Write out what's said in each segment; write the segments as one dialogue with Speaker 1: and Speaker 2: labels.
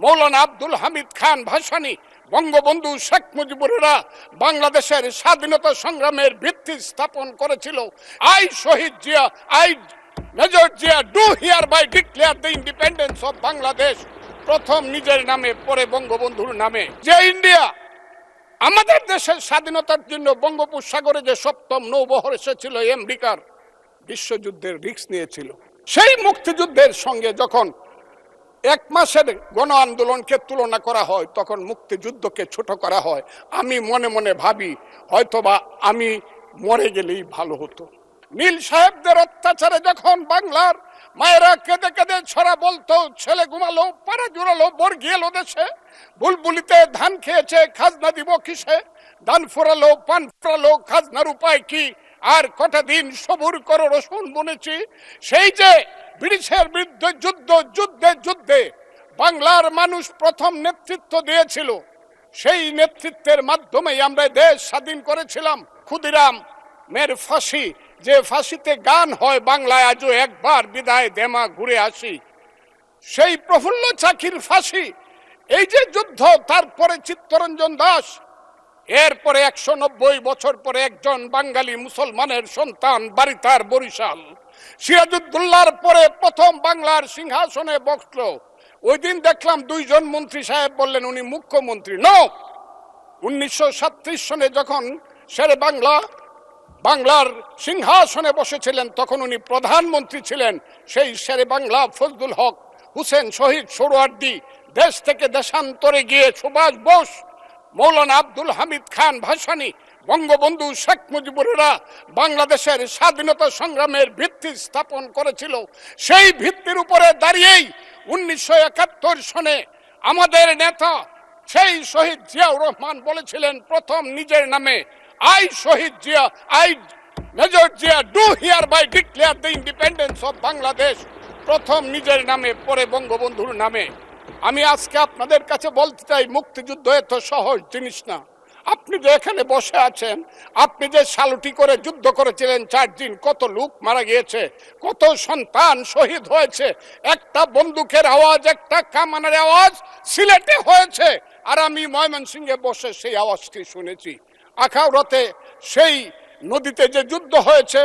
Speaker 1: মৌলানা আব্দুল হামিদ খান ভাসানী, বঙ্গবন্ধু শেখ মুজিবুরেরা বাংলাদেশের স্বাধীনতা সংগ্রামের ভিত্তি স্থাপন করেছিল। I Shahid Zia, I Major Zia do hereby declare the independence of Bangladesh, প্রথম নিজের নামে পরে বঙ্গবন্ধুর নামে। যে ইন্ডিয়া আমাদের দেশের স্বাধীনতার জন্য বঙ্গোপসাগরে যে সপ্তম নৌবহর এসেছিল, আমেরিকার বিশ্বযুদ্ধের রিস্ক নিয়েছিল, সেই মুক্তিযুদ্ধের সঙ্গে যখন এক মাসের গণ আন্দোলনকে তুলনা করা হয়, তখন মুক্তিযুদ্ধকে ছোট করা হয়। আমি মনে মনে ভাবি, হয়তোবা আমি মরে গেলেই ভালো হতো। নীল সাহেবদের অত্যাচারে যখন বাংলার মায়েরা কেঁদে কেঁদে ছড়া বলতো, ছেলে ঘুমালো, পাড়া জুড়ালো, বর্গি এলো দেশে, বুলবুলিতে ধান খেয়েছে, খাজনা দিব কিসে, ধান ফোরালো, পান ফোরালো, খাজনার উপায় কি, আর কটা দিন সবুর করো রসুন বুনেছি। সেই যে ব্রিটিশের বিরুদ্ধে যুদ্ধে বাংলার মানুষ প্রথম নেতৃত্ব দিয়েছিল, সেই নেতৃত্বের মাধ্যমেই আমরা দেশ স্বাধীন করেছিলাম। ক্ষুদিরাম মের ফাঁসি, যে ফাঁসিতে গান হয় বাংলায় আজও একবার বিদায় দেমা ঘুরে আসি, সেই প্রফুল্ল চাকির ফাঁসি, এই যে যুদ্ধ, তারপরে চিত্তরঞ্জন দাস, এরপরে 190 বছর পরে একজন বাঙালি মুসলমানের সন্তান, বাড়ি তার বরিশাল, সিরাজউদ্দৌলার পরে প্রথম বাংলার সিংহাসনে বসল। ওই দিন দেখলাম দুইজন মন্ত্রী সাহেব বললেন উনি মুখ্যমন্ত্রী। নো, 1937 সনে যখন শেরে বাংলার সিংহাসনে বসেছিলেন, তখন উনি প্রধানমন্ত্রী ছিলেন। সেই শেরে বাংলা ফজলুল হক হুসেন শহীদ সোহরাওয়ার্দী দেশ থেকে দেশান্তরে গিয়ে সুভাষ বোস, মৌলানা আব্দুল হামিদ খান ভাসানী, বঙ্গবন্ধু শেখ মুজিবুরেরা বাংলাদেশের স্বাধীনতা সংগ্রামের ভিত্তি স্থাপন করেছিল। সেই ভিত্তির উপরে দাঁড়িয়েই 1971 সনে আমাদের নেতা সেই শহীদ জিয়াউর রহমান বলেছিলেন প্রথম নিজের নামে, I Shahid Zia, I Major Zia do hereby declare the independence of Bangladesh, প্রথম নিজের নামে পরে বঙ্গবন্ধুর নামে। আমি আজকে আপনাদের কাছে বলতে চাই, মুক্তিযুদ্ধ এত সহজ জিনিস না। আপনি যে এখানে বসে আছেন, আপনি যে সালুটি করে যুদ্ধ করেছিলেন 4 দিন, কত লোক মারা গিয়েছে, কত সন্তান শহীদ হয়েছে, একটা বন্দুকের আওয়াজ, একটা কামানের আওয়াজ সিলেটে হয়েছে, আর আমি ময়মনসিংহে বসে সেই আওয়াজটি শুনেছি। আখাউড়াতে সেই নদীতে যে যুদ্ধ হয়েছে,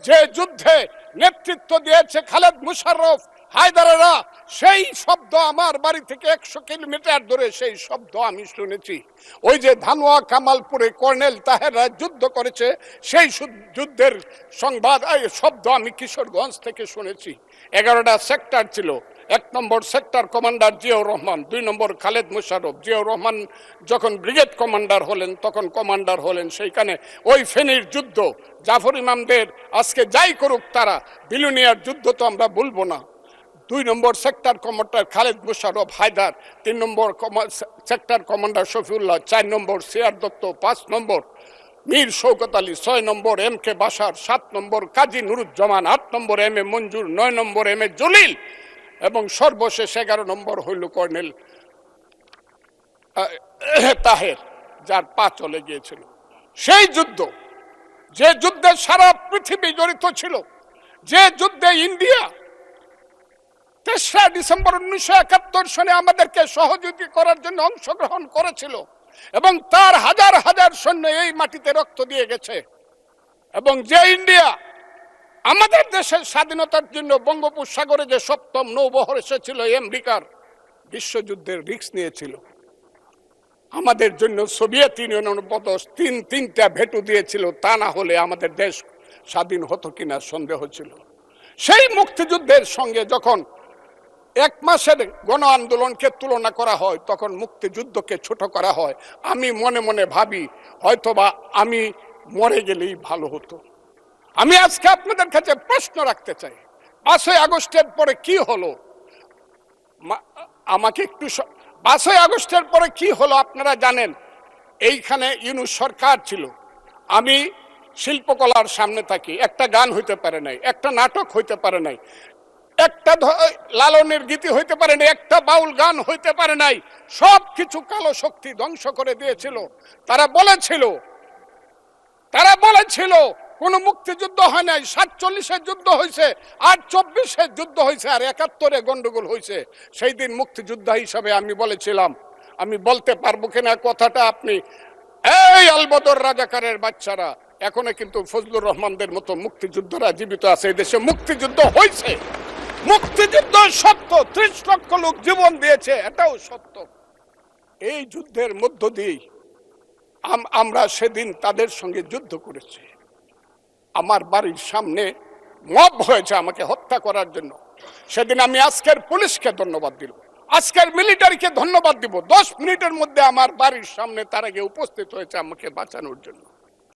Speaker 1: যে যুদ্ধে নেতৃত্ব দিয়েছে খালেদ মুশাররফ, হায়দারেরা, সেই শব্দ আমার বাড়ি থেকে 100 কিলোমিটার দূরে, সেই শব্দ আমি শুনেছি। ওই যে ধানোয়া কামালপুরে কর্নেল তাহেররা যুদ্ধ করেছে, সেই যুদ্ধের সংবাদ শব্দ আমি কিশোরগঞ্জ থেকে শুনেছি। 11টা সেক্টর ছিল, 1 নম্বর সেক্টর কমান্ডার জিয়াউর রহমান, 2 নম্বর খালেদ মুশাররফ। জিয়াউর রহমান যখন ব্রিগেড কমান্ডার হলেন, তখন কমান্ডার হলেন সেইখানে। ওই ফেনীর যুদ্ধ, জাফর ইমামদের আজকে যাই করুক তারা, বিলুনিয়ার যুদ্ধ তো আমরা বলবো না। 2 নম্বর সেক্টর কমান্ডার খালেদ মুশাররফ হায়দার, 3 নম্বর সেক্টর কমান্ডার শফিউল্লাহ, 4 নম্বর সিআর দত্ত, 5 নম্বর মীর শৌকত আলী, 6 নম্বর MK বাশার, 7 নম্বর কাজী নুরুজ্জামান, 8 নম্বর MA মঞ্জুর, 9 নম্বর MA জলিল, এবং সর্বশেষ 11 নম্বর হইল কর্নেল তাহের, যার পা চলে গিয়েছিল। সেই যুদ্ধ, যে যুদ্ধে সারা পৃথিবী জড়িত ছিল, যে যুদ্ধে ইন্ডিয়া 3রা ডিসেম্বর 1971 সনে আমাদেরকে সহযোগী করার জন্য অংশগ্রহণ করেছিল, এবং তার হাজার হাজার সৈন্য এই মাটিতে রক্ত দিয়ে গেছে, এবং যে ইন্ডিয়া আমাদের দেশের স্বাধীনতার জন্য বঙ্গোপসাগরে যে সপ্তম নৌবহর এসেছিল, আমেরিকার বিশ্বযুদ্ধের রিস্ক নিয়েছিল, আমাদের জন্য সোভিয়েত ইউনিয়নের মতো 3টা ভেটো দিয়েছিল, তা না হলে আমাদের দেশ স্বাধীন হতো কিনা সন্দেহ ছিল। সেই মুক্তিযুদ্ধের সঙ্গে যখন এক মাসের গণ আন্দোলনকে তুলনা করা হয়, তখন মুক্তিযুদ্ধকে ছোট করা হয়। আমি মনে মনে ভাবি, হয়তোবা আমি মরে গেলেই ভালো হতো। আমি আজকে আপনাদের কাছে প্রশ্ন রাখতে চাই, 5ই আগস্টের পরে কি হলো? আমাকে একটু 5ই আগস্টের পরে কি হলো আপনারা জানেন? এইখানে ইউনূস সরকার ছিল, আমি শিল্পকলার সামনে থাকি, একটা গান হইতে পারে নাই, একটা নাটক হইতে পারে নাই, একটা লালনের গীতি হইতে পারে নাই, একটা বাউল গান হইতে পারে নাই। সব কিছু কালো শক্তি ধ্বংস করে দিয়েছিল। তারা বলেছিল কোন মুক্তিযুদ্ধ হয় নাই। 47-এ যুদ্ধ হয়েছে, আর 24-এ যুদ্ধ হয়েছে, আর 71-এ গন্ডগোল হয়েছে। সেই দিন মুক্তিযোদ্ধা হিসাবে আমি বলেছিলাম, আমি বলতে পারবো কিনা কথাটা আপনি, এই আলবদর রাজাকারের বাচ্চারা, এখনো কিন্তু ফজলুর রহমানদের মতো মুক্তিযোদ্ধারা জীবিত আছে। এই দেশে মুক্তিযুদ্ধ হয়েছে, মুক্তিযুদ্ধ সত্য, 30 লক্ষ লোক জীবন দিয়েছে, এটাও সত্য। এই যুদ্ধের মধ্য দিয়ে আমরা সেদিন তাদের সঙ্গে যুদ্ধ করেছি। আমার বাড়ির সামনে মব হয়েছে আমাকে হত্যা করার জন্য। সেদিন আমি আজকের পুলিশকে ধন্যবাদ দিব, আজকের মিলিটারিকে ধন্যবাদ দিব। 10 মিনিটের মধ্যে আমার বাড়ির সামনে তারা গিয়ে উপস্থিত হয়েছে আমাকে বাঁচানোর জন্য।